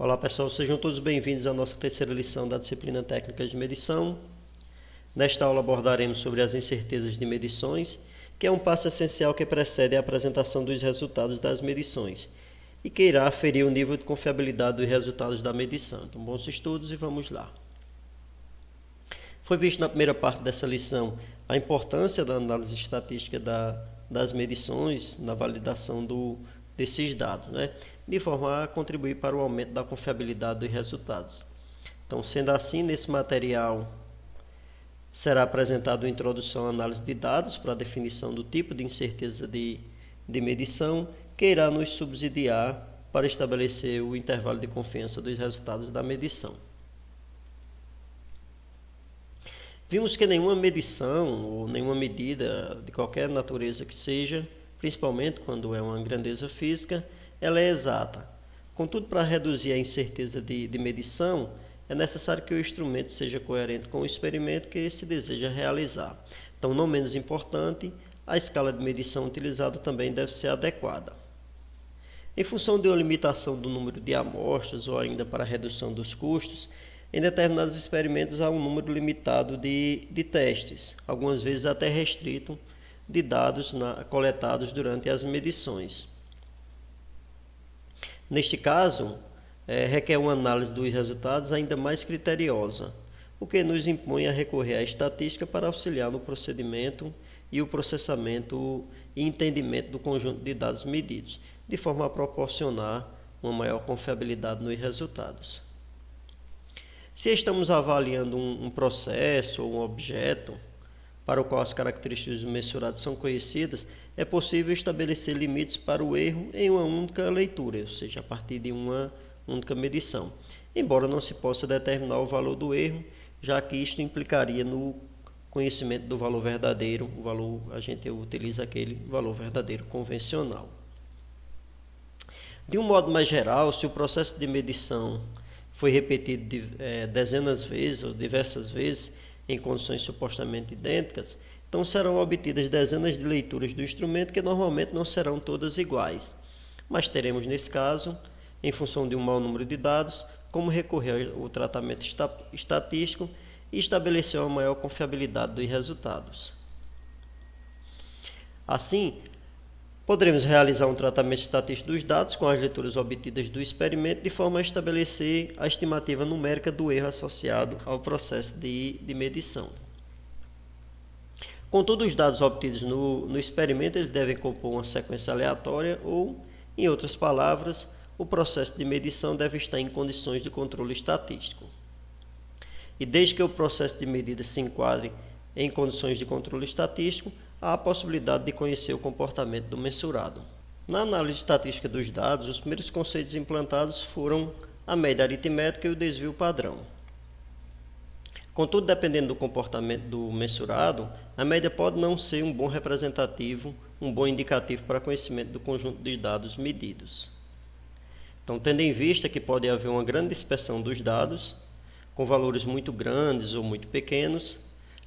Olá pessoal, sejam todos bem-vindos à nossa terceira lição da disciplina Técnicas de Medição. Nesta aula abordaremos sobre as incertezas de medições, que é um passo essencial que precede a apresentação dos resultados das medições e que irá aferir o nível de confiabilidade dos resultados da medição. Então, bons estudos e vamos lá. Foi visto na primeira parte dessa lição a importância da análise estatística das medições na validação desses dados, de forma a contribuir para o aumento da confiabilidade dos resultados. Então, sendo assim, nesse material será apresentada a introdução à análise de dados para a definição do tipo de incerteza de medição, que irá nos subsidiar para estabelecer o intervalo de confiança dos resultados da medição. Vimos que nenhuma medição ou nenhuma medida de qualquer natureza que seja, principalmente quando é uma grandeza física, ela é exata. Contudo, para reduzir a incerteza de medição, é necessário que o instrumento seja coerente com o experimento que se deseja realizar. Então, não menos importante, a escala de medição utilizada também deve ser adequada. Em função de uma limitação do número de amostras ou ainda para a redução dos custos, em determinados experimentos há um número limitado de testes, algumas vezes até restrito, de dados coletados durante as medições. Neste caso, requer uma análise dos resultados ainda mais criteriosa, o que nos impõe a recorrer à estatística para auxiliar no procedimento e o processamento e entendimento do conjunto de dados medidos, de forma a proporcionar uma maior confiabilidade nos resultados. Se estamos avaliando um processo ou um objeto para o qual as características do mensurado são conhecidas, é possível estabelecer limites para o erro em uma única leitura, ou seja, a partir de uma única medição, embora não se possa determinar o valor do erro, já que isto implicaria no conhecimento do valor verdadeiro. A gente utiliza aquele valor verdadeiro convencional. De um modo mais geral, se o processo de medição foi repetido dezenas de vezes ou diversas vezes em condições supostamente idênticas, então serão obtidas dezenas de leituras do instrumento que normalmente não serão todas iguais, mas teremos nesse caso, em função de um mau número de dados, como recorrer ao tratamento estatístico e estabelecer uma maior confiabilidade dos resultados. Assim, poderemos realizar um tratamento estatístico dos dados com as leituras obtidas do experimento de forma a estabelecer a estimativa numérica do erro associado ao processo de medição. Contudo, os dados obtidos no experimento eles devem compor uma sequência aleatória ou, em outras palavras, o processo de medição deve estar em condições de controle estatístico. E desde que o processo de medida se enquadre em condições de controle estatístico, há a possibilidade de conhecer o comportamento do mensurado. Na análise estatística dos dados, os primeiros conceitos implantados foram a média aritmética e o desvio padrão. Contudo, dependendo do comportamento do mensurado, a média pode não ser um bom representativo, um bom indicativo para conhecimento do conjunto de dados medidos. Então, tendo em vista que pode haver uma grande dispersão dos dados, com valores muito grandes ou muito pequenos,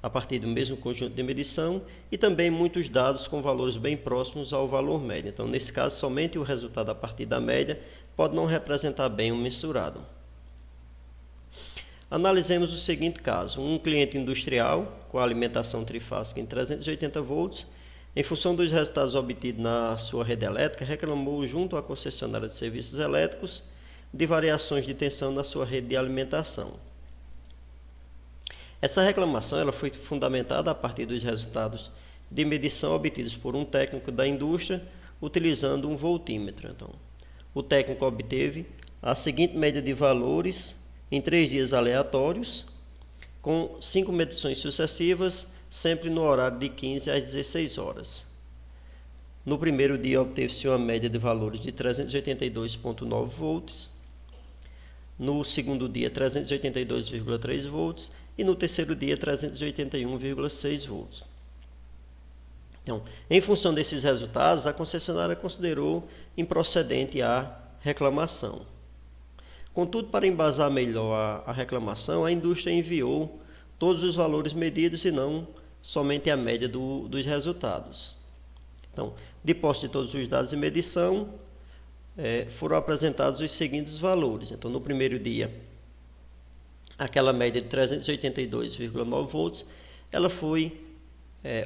a partir do mesmo conjunto de medição, e também muitos dados com valores bem próximos ao valor médio. Então, nesse caso, somente o resultado a partir da média pode não representar bem o mensurado. Analisemos o seguinte caso: um cliente industrial com alimentação trifásica em 380 volts, em função dos resultados obtidos na sua rede elétrica, reclamou junto à concessionária de serviços elétricos de variações de tensão na sua rede de alimentação. Essa reclamação ela foi fundamentada a partir dos resultados de medição obtidos por um técnico da indústria utilizando um voltímetro. Então, o técnico obteve a seguinte média de valores em 3 dias aleatórios, com 5 medições sucessivas, sempre no horário de 15 às 16 horas. No primeiro dia obteve-se uma média de valores de 382,9 volts, no segundo dia 382,3 volts e no terceiro dia 381,6 volts. Então, em função desses resultados, a concessionária considerou improcedente a reclamação. Contudo, para embasar melhor a reclamação, a indústria enviou todos os valores medidos e não somente a média dos resultados. Então, de posse de todos os dados de medição, foram apresentados os seguintes valores. Então, no primeiro dia, aquela média de 382,9 volts, ela foi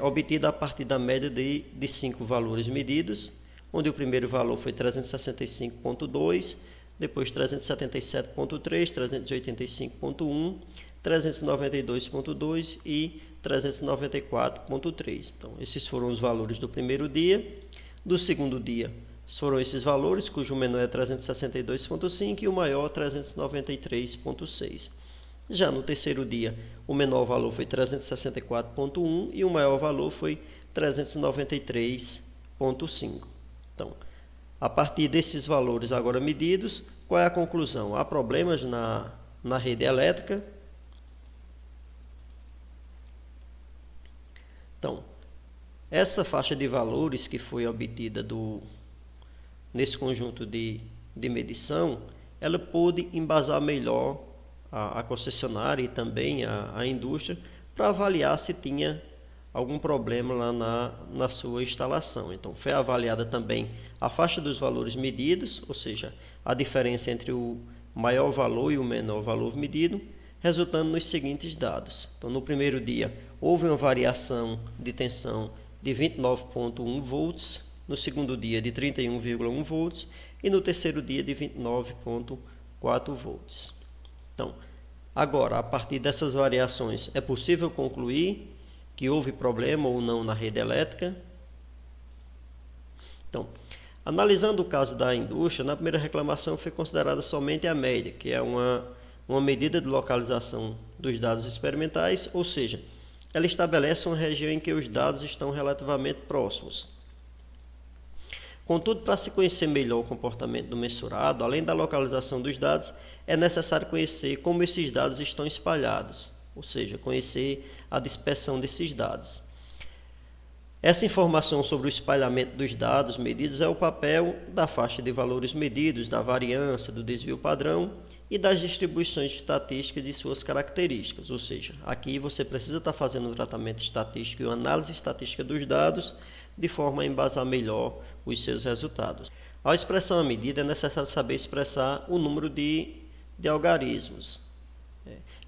obtida a partir da média de 5 valores medidos, onde o primeiro valor foi 365,2, depois 377,3, 385,1, 392,2 e 394,3. Então, esses foram os valores do primeiro dia. Do segundo dia, foram esses valores, cujo menor é 362,5 e o maior 393,6. Já no terceiro dia, o menor valor foi 364,1 e o maior valor foi 393,5. Então, a partir desses valores agora medidos, qual é a conclusão? Há problemas na rede elétrica. Então, essa faixa de valores que foi obtida nesse conjunto de medição, ela pôde embasar melhor a concessionária e também a indústria para avaliar se tinha algum problema lá na sua instalação. Então, foi avaliada também a faixa dos valores medidos, ou seja, a diferença entre o maior valor e o menor valor medido, resultando nos seguintes dados. Então, no primeiro dia, houve uma variação de tensão de 29,1 volts, no segundo dia de 31,1 volts e no terceiro dia de 29,4 volts. Então, agora, a partir dessas variações, é possível concluir que houve problema ou não na rede elétrica? Então, analisando o caso da indústria, na primeira reclamação foi considerada somente a média, que é uma medida de localização dos dados experimentais, ou seja, ela estabelece uma região em que os dados estão relativamente próximos. Contudo, para se conhecer melhor o comportamento do mensurado, além da localização dos dados, é necessário conhecer como esses dados estão espalhados, ou seja, conhecer a dispersão desses dados. Essa informação sobre o espalhamento dos dados medidos é o papel da faixa de valores medidos, da variância, do desvio padrão e das distribuições estatísticas de suas características, ou seja, aqui você precisa estar fazendo um tratamento estatístico e uma análise estatística dos dados de forma a embasar melhor os seus resultados. Ao expressar uma medida, é necessário saber expressar o número de algarismos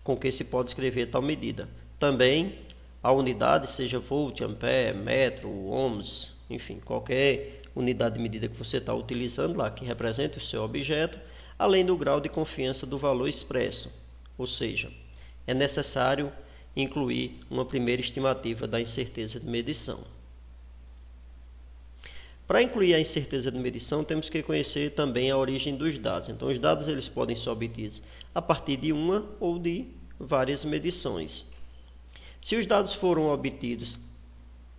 com que se pode escrever tal medida. Também a unidade, seja volt, ampere, metro, ohms, enfim, qualquer unidade de medida que você está utilizando lá, que represente o seu objeto, além do grau de confiança do valor expresso, ou seja, é necessário incluir uma primeira estimativa da incerteza de medição. Para incluir a incerteza de medição, temos que conhecer também a origem dos dados. Então, os dados eles podem ser obtidos a partir de uma ou de várias medições. Se os dados foram obtidos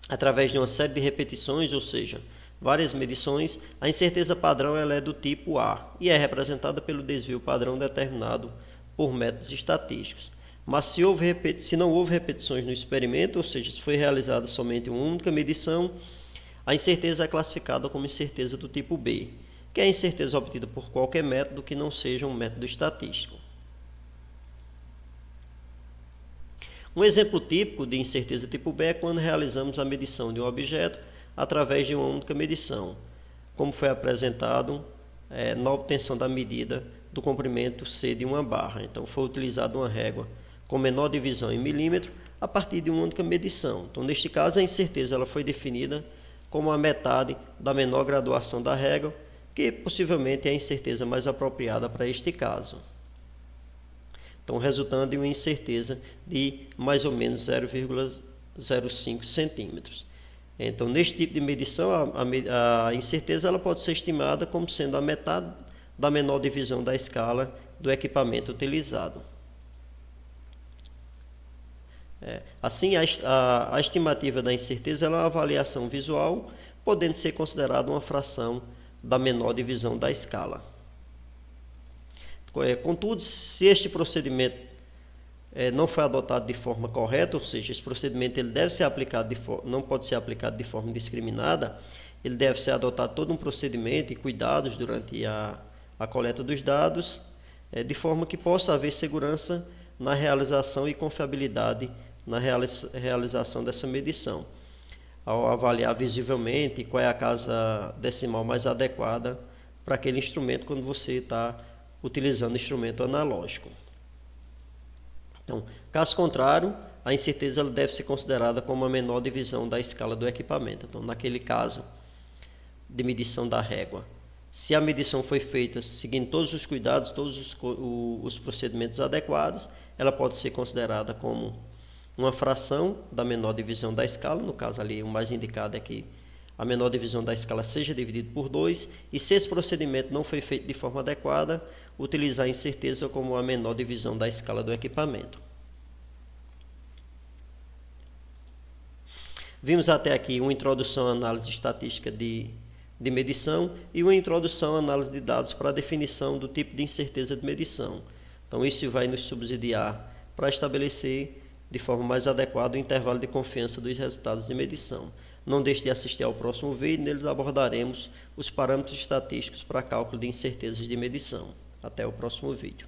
através de uma série de repetições, ou seja, várias medições, a incerteza padrão ela é do tipo A e é representada pelo desvio padrão determinado por métodos estatísticos. Mas se não houve repetições no experimento, ou seja, se foi realizada somente uma única medição, a incerteza é classificada como incerteza do tipo B, que é a incerteza obtida por qualquer método que não seja um método estatístico. Um exemplo típico de incerteza tipo B é quando realizamos a medição de um objeto através de uma única medição, como foi apresentado na obtenção da medida do comprimento C de uma barra. Então, foi utilizada uma régua com menor divisão em milímetro a partir de uma única medição. Então, neste caso, a incerteza ela foi definida como a metade da menor graduação da régua, que possivelmente é a incerteza mais apropriada para este caso. Então, resultando em uma incerteza de mais ou menos 0,05 centímetros. Então, neste tipo de medição, a incerteza ela pode ser estimada como sendo a metade da menor divisão da escala do equipamento utilizado. Assim, a estimativa da incerteza ela é uma avaliação visual, podendo ser considerada uma fração da menor divisão da escala. Contudo, se este procedimento não foi adotado de forma correta, ou seja, esse procedimento ele deve ser aplicado não pode ser aplicado de forma indiscriminada, ele deve ser adotado todo um procedimento e cuidados durante a coleta dos dados, de forma que possa haver segurança na realização e confiabilidade na realização dessa medição, ao avaliar visivelmente qual é a casa decimal mais adequada para aquele instrumento quando você está utilizando instrumento analógico. Então, caso contrário, a incerteza ela deve ser considerada como a menor divisão da escala do equipamento. Então, naquele caso de medição da régua, se a medição foi feita seguindo todos os cuidados, todos os procedimentos adequados, ela pode ser considerada como uma fração da menor divisão da escala. No caso ali, o mais indicado é que a menor divisão da escala seja dividido por 2, e se esse procedimento não foi feito de forma adequada, utilizar a incerteza como a menor divisão da escala do equipamento. Vimos até aqui uma introdução à análise estatística de medição e uma introdução à análise de dados para a definição do tipo de incerteza de medição. Então, isso vai nos subsidiar para estabelecer de forma mais adequada o intervalo de confiança dos resultados de medição. Não deixe de assistir ao próximo vídeo, neles abordaremos os parâmetros estatísticos para cálculo de incertezas de medição. Até o próximo vídeo.